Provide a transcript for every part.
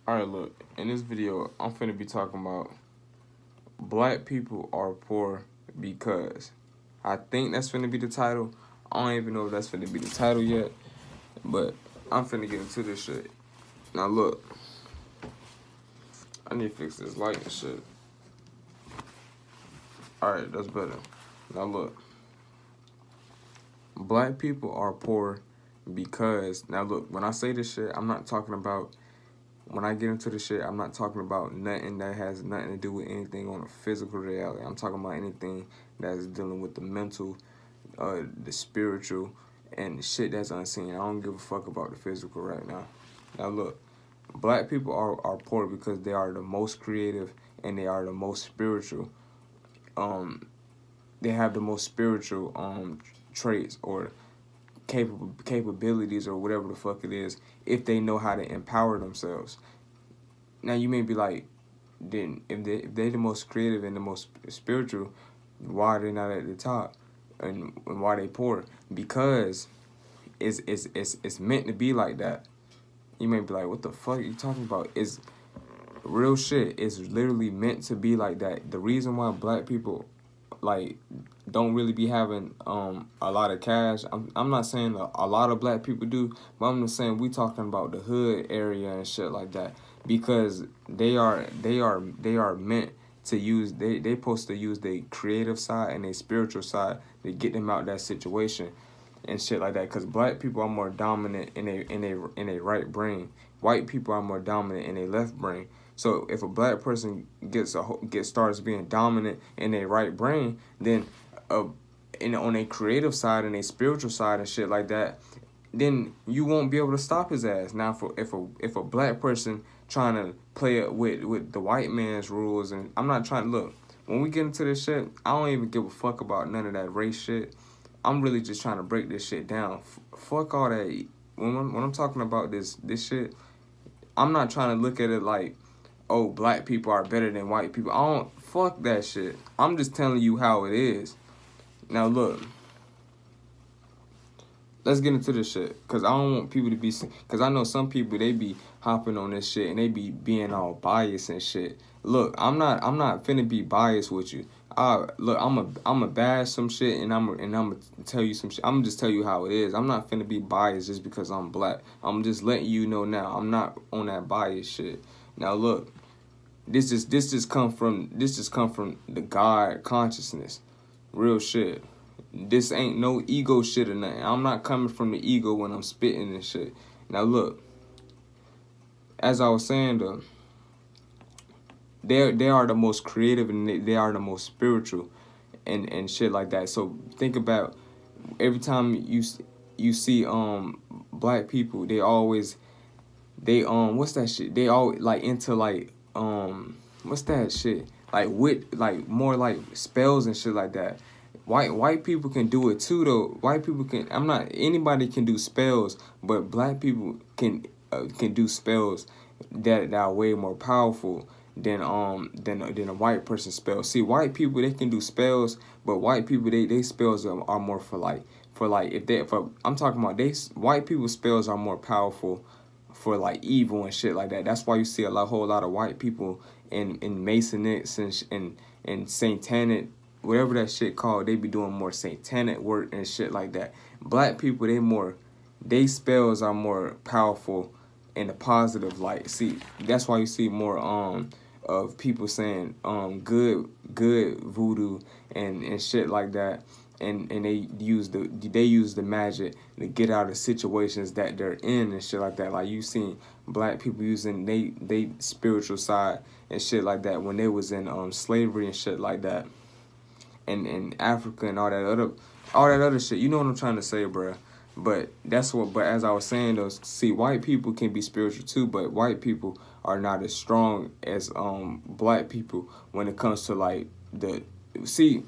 Alright, look, in this video, I'm finna be talking about black people are poor because. I think that's finna be the title. I don't even know if that's finna be the title yet, but I'm finna get into this shit. Now, look, I need to fix this light and shit. Alright, that's better. Now, look, black people are poor because. Now, look, when I say this shit, I'm not talking about. When I get into the shit, I'm not talking about nothing that has nothing to do with anything on a physical reality. I'm talking about anything that's dealing with the mental, the spiritual, and the shit that's unseen. I don't give a fuck about the physical right now. Now look, black people are poor because they are the most creative and they are the most spiritual. They have the most spiritual traits or capabilities or whatever the fuck it is, if they know how to empower themselves. Now you may be like, then if they're the most creative and the most spiritual, why are they not at the top, and why they poor? Because it's meant to be like that. You may be like, what the fuck are you talking about? It's real shit. It's literally meant to be like that. The reason why black people like don't really be having a lot of cash. I'm not saying a lot of black people do, but I'm just saying we talking about the hood area and shit like that, because they are meant to use they supposed to use their creative side and their spiritual side to get them out that situation and shit like that. Because black people are more dominant in a right brain. White people are more dominant in a left brain. So if a black person starts being dominant in their right brain, then on a creative side and a spiritual side and shit like that, then you won't be able to stop his ass. Now, if a black person trying to play it with the white man's rules, and I'm not trying to look. When we get into this shit, I don't even give a fuck about none of that race shit. I'm really just trying to break this shit down. Fuck all that. When I'm talking about this shit, I'm not trying to look at it like, oh, black people are better than white people. I don't, fuck that shit. I'm just telling you how it is. Now look, let's get into this shit, because I don't want people to be, because I know some people, they be hopping on this shit and they be being all biased and shit. Look, I'm not finna be biased with you. Look, I'm a bash some shit, and I'm gonna tell you some shit. I'm just tell you how it is. I'm not finna be biased just because I'm black. I'm just letting you know now. I'm not on that bias shit. Now look, this just come from the God consciousness, real shit. This ain't no ego shit or nothing. I'm not coming from the ego when I'm spitting and shit. Now look, as I was saying though, they are the most creative and they are the most spiritual and shit like that. So think about every time you see black people, they what's that shit? They all like into like what's that shit? Like with like more like spells and shit like that. White people can do it too though. White people can. Anybody can do spells, but black people can do spells that are way more powerful than a white person's spell. See, white people, they can do spells, but white people they spells are more for I'm talking about white people's spells are more powerful for like evil and shit like that. That's why you see whole lot of white people in Masonics and satanic, whatever that shit called. They be doing more satanic work and shit like that. Black people, they spells are more powerful in a positive light. See, that's why you see more of people saying good voodoo and shit like that, and they use the magic to get out of situations that they're in and shit like that. Like you seen black people using they spiritual side and shit like that when they was in slavery and shit like that, and in Africa and all that other shit. You know what I'm trying to say, bruh. But as I was saying though, see, white people can be spiritual too, but white people are not as strong as black people when it comes to like see,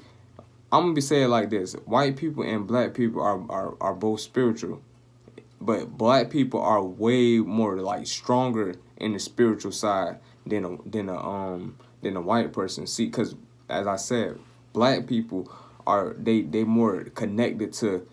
I'm gonna be saying like this: white people and black people are both spiritual, but black people are way more like stronger in the spiritual side than a white person. See, because as I said, black people are they more connected to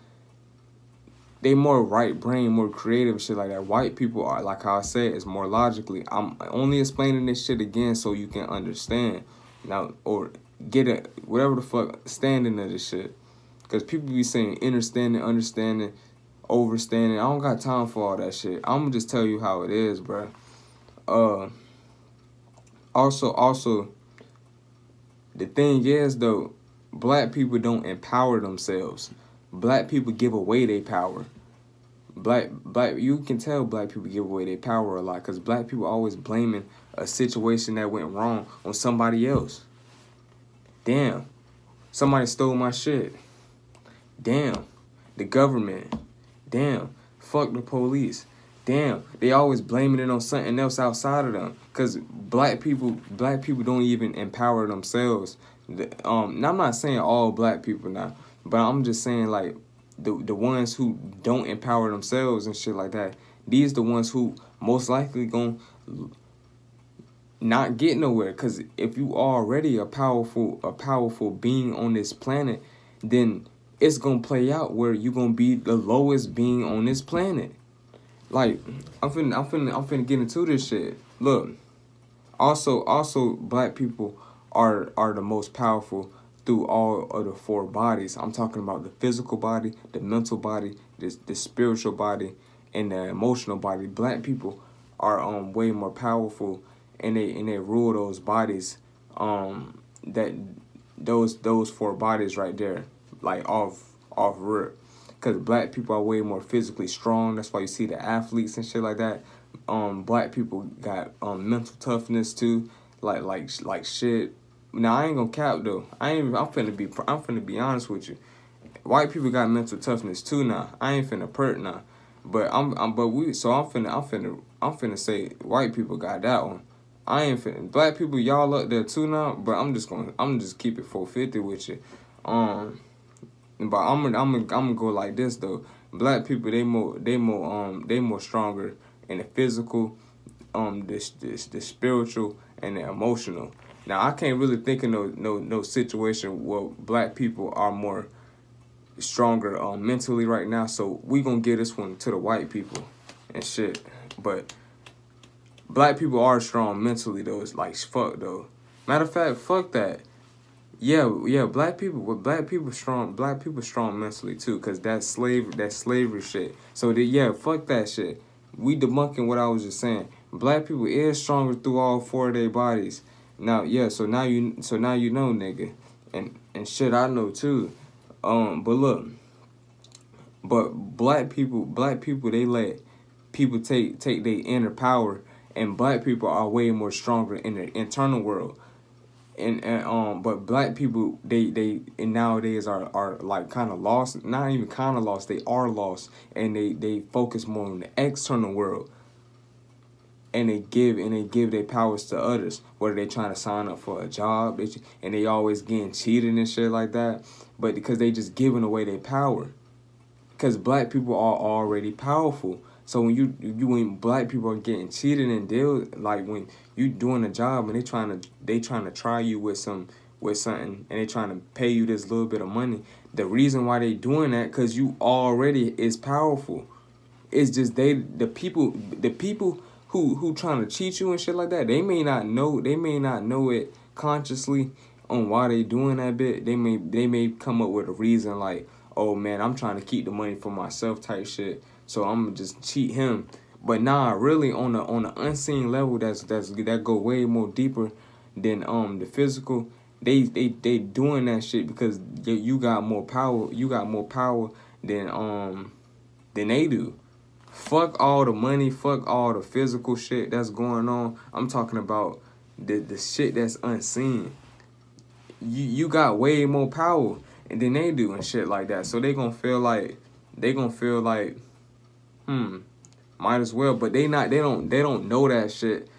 they more right brain, more creative and shit like that. White people are, like how I said, is more logically. I'm only explaining this shit again so you can understand now, or get a whatever the fuck standing of this shit. Because people be saying understanding, overstanding. I don't got time for all that shit. I'm gonna just tell you how it is, bro. Also, the thing is though, black people don't empower themselves. Black people give away their power. Black, you can tell black people give away their power a lot because black people always blaming a situation that went wrong on somebody else. Damn, somebody stole my shit. Damn, the government. Damn, fuck the police. Damn, they always blaming it on something else outside of them. Cause black people don't even empower themselves. Now I'm not saying all black people now, but I'm just saying like the ones who don't empower themselves and shit like that. These the ones who most likely gonna not get nowhere. Cause if you already a powerful being on this planet, then it's gonna play out where you gonna be the lowest being on this planet. Like, I'm finna get into this shit. Look, also black people are the most powerful through all of the four bodies. I'm talking about the physical body, the mental body, the spiritual body, and the emotional body. Black people are way more powerful, and they rule those bodies. That those four bodies right there, like off rip. Because black people are way more physically strong. That's why you see the athletes and shit like that. Black people got mental toughness too. Like shit. Now I ain't gonna cap though. I'm finna be honest with you. White people got mental toughness too now. I ain't finna pert now. But I'm finna say white people got that one. I ain't finna. Black people, y'all up there too now. But I'm just keep it 450 with you. But I'm gonna go like this though. Black people, they more stronger in the physical, the spiritual, and the emotional. Now I can't really think of no situation where black people are more stronger mentally right now. So we gonna give this one to the white people and shit. But black people are strong mentally though. It's like fuck though. Matter of fact, fuck that. Yeah, black people strong mentally too, cause that slavery shit. So fuck that shit. We debunking what I was just saying. Black people is stronger through all four of their bodies. Now, so now you know, nigga, and shit I know too. But look, black people they let people take their inner power, and black people are way more stronger in the internal world. But black people they nowadays are like kind of lost, not even kind of lost, they are lost, and they focus more on the external world, and they give their powers to others, whether they trying to sign up for a job, and they always getting cheated and shit like that, but because they just giving away their power, because black people are already powerful. So when black people are getting cheated and deals, like when you doing a job and they trying to try you with something and they trying to pay you this little bit of money, the reason why they doing that because you already is powerful. It's just the people who trying to cheat you and shit like that, they may not know it consciously on why they doing that bit. They may come up with a reason like, oh man, I'm trying to keep the money for myself type shit, so I'm gonna just cheat him. But nah, really on the unseen level, that go way more deeper than the physical. They doing that shit because you got more power. You got more power than they do. Fuck all the money. Fuck all the physical shit that's going on. I'm talking about the shit that's unseen. You got way more power than they do and shit like that. So they gonna feel like might as well, but they don't know that shit.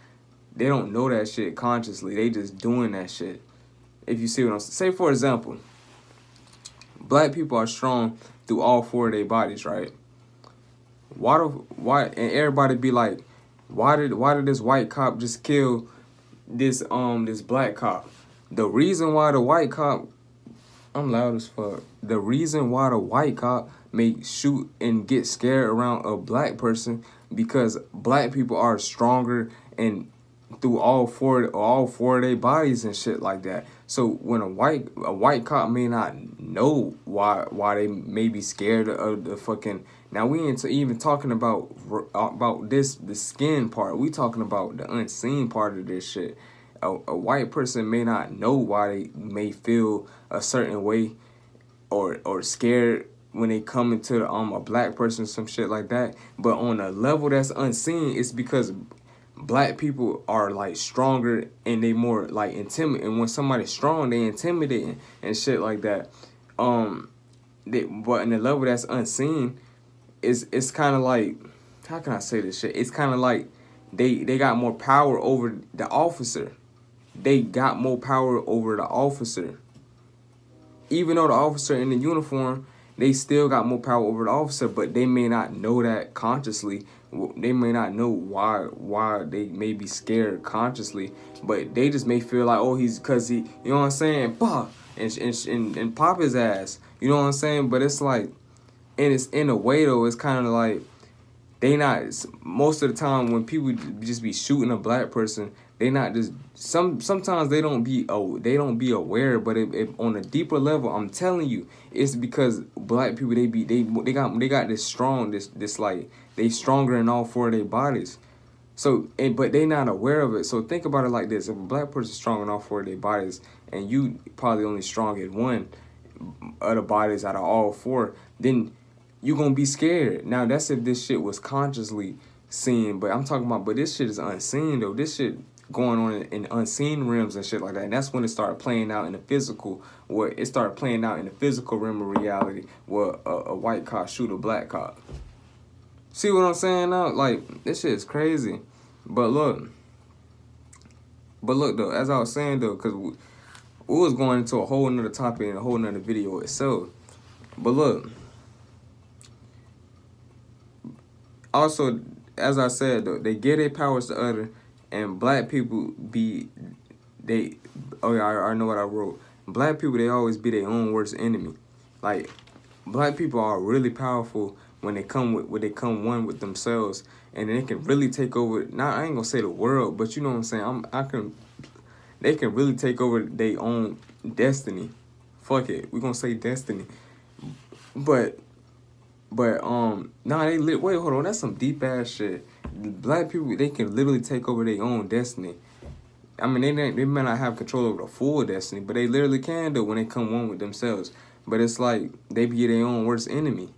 They don't know that shit consciously. They just doing that shit. If you see what I'm saying. Say for example, black people are strong through all four of their bodies, right? Why and everybody be like, why did this white cop just kill this black cop? The reason why the white cop, I'm loud as fuck. The reason why the white cop may shoot and get scared around a black person because black people are stronger and through all four of their bodies and shit like that. So when a white cop may not know why they may be scared of the fucking. Now we ain't even talking about the skin part. We talking about the unseen part of this shit. A white person may not know why they may feel a certain way or scared when they come into a black person, some shit like that. But on a level that's unseen, it's because black people are like stronger and they more like intimidating. And when somebody's strong, they intimidating and shit like that. But in the level that's unseen, it's kind of like, how can I say this shit? It's kind of like they got more power over the officer. They got more power over the officer. Even though the officer in the uniform, they still got more power over the officer, but they may not know that consciously. They may not know why they may be scared consciously, but they just may feel like, oh, because he, you know what I'm saying, bah, and pop his ass, you know what I'm saying? But it's like, and it's in a way though, it's kind of like they not, most of the time when people just be shooting a black person, they not just sometimes they don't be aware, but if on a deeper level, I'm telling you, it's because black people they got this strong this like they stronger in all four of their bodies. So but they not aware of it. So think about it like this: if a black person's strong in all four of their bodies, and you probably only strong in one of the bodies out of all four, then you gonna be scared. Now that's if this shit was consciously seen, but I'm talking about, but this shit is unseen though. This shit going on in unseen realms and shit like that, and that's when it started playing out in the physical, where it started playing out in the physical realm of reality, where a white cop shoot a black cop. See what I'm saying now? Like, this shit is crazy. But look though, as I was saying though, because we was going into a whole nother topic and a whole nother video itself. But look, also, as I said though, they give their powers to others. And black people I know what I wrote. Black people, they always be their own worst enemy. Like, black people are really powerful when they come one with themselves, and they can really take over. Now I ain't gonna say the world, but you know what I'm saying. They can really take over their own destiny. Fuck it, we gonna say destiny. But wait, hold on, that's some deep ass shit. Black people, they can literally take over their own destiny. I mean, they may not have control over the full destiny, but they literally can do when they come one with themselves. But it's like they be their own worst enemy.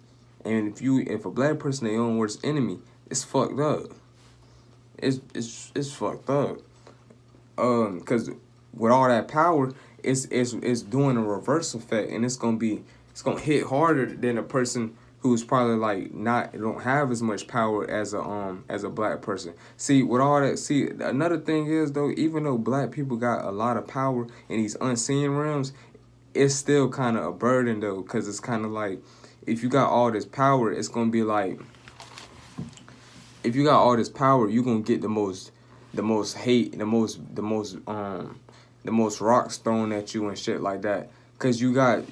And if a black person their own worst enemy, it's fucked up. It's fucked up. Cause with all that power, it's doing a reverse effect, and it's gonna hit harder than a person who's probably like don't have as much power as a black person. See, with all that, another thing is though, even though black people got a lot of power in these unseen realms, it's still kind of a burden though, because it's kind of like, if you got all this power, it's gonna be like, if you got all this power, you gonna get the most hate, the most rocks thrown at you and shit like that, cause you got.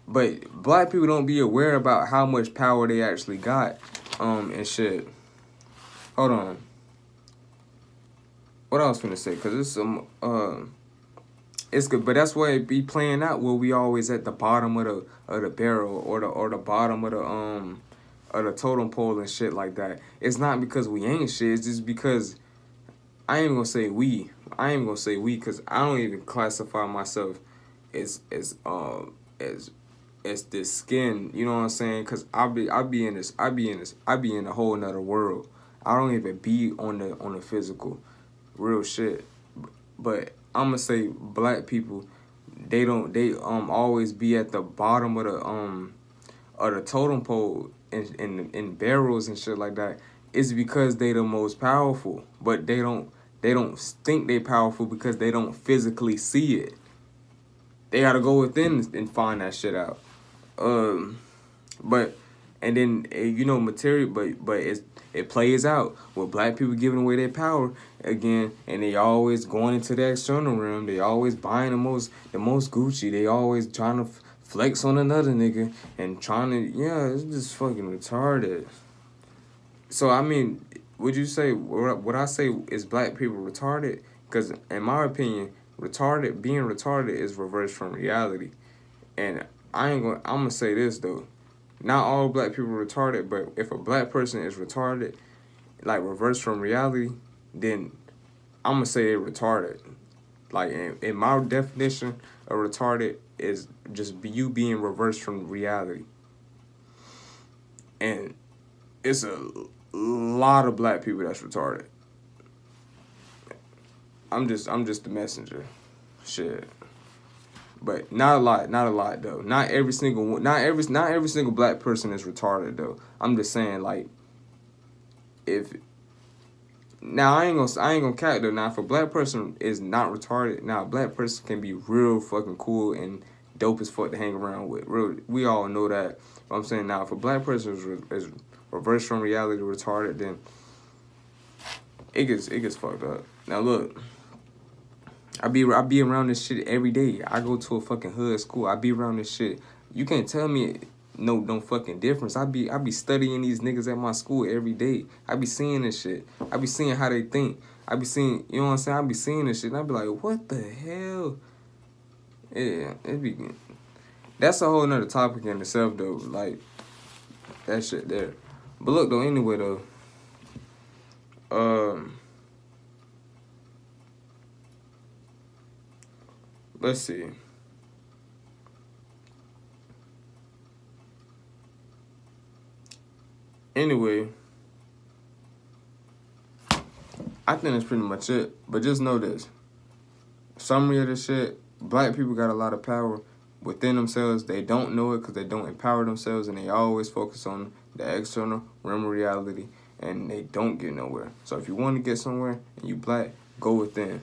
But black people don't be aware about how much power they actually got, and shit. Hold on. What I was finna say? Cause it's good, but that's why it be playing out where we always at the bottom of the barrel or the bottom of the totem pole and shit like that. It's not because we ain't shit. It's just because I ain't gonna say we. Cause I don't even classify myself as this skin, you know what I'm saying? Cause I be in a whole nother world. I don't even be on the physical, real shit. But I'm gonna say black people, they always be at the bottom of the totem pole in barrels and shit like that. It's because they the most powerful, but they don't think they powerful because they don't physically see it. They gotta go within and find that shit out. But and then material, but it plays out with black people giving away their power again, and they always going into the external realm. They always buying the most Gucci. They always trying to flex on another nigga and trying to, yeah, it's just fucking retarded. So, I mean, would you say, would I say is black people retarded? Because, in my opinion, being retarded is reversed from reality. And I'm gonna say this, though. Not all black people are retarded, but if a black person is retarded, like reversed from reality, then I'm gonna say they're retarded. Like, in my definition of retarded is just you being reversed from reality. And it's a lot of black people that's retarded. I'm just the messenger. Shit. But not a lot though. Not every single black person is retarded though. I'm just saying, like, if now I ain't gonna count though. Now if a black person is not retarded, now a black person can be real fucking cool and dope as fuck to hang around with. Real, we all know that. But I'm saying now if a black person is reversed from reality retarded, then it gets fucked up. Now look, I be around this shit every day. I go to a fucking hood school. I be around this shit. You can't tell me no fucking difference. I be studying these niggas at my school every day. I be seeing this shit. I be seeing how they think. I be seeing, you know what I'm saying? I be seeing this shit and I be like, what the hell? Yeah, it be, that's a whole nother topic in itself though. Like, that shit there. But look though, anyway though, let's see. Anyway, I think that's pretty much it. But just know this. Summary of this shit, black people got a lot of power within themselves. They don't know it because they don't empower themselves, and they always focus on the external realm of reality, and they don't get nowhere. So if you want to get somewhere and you black, go within.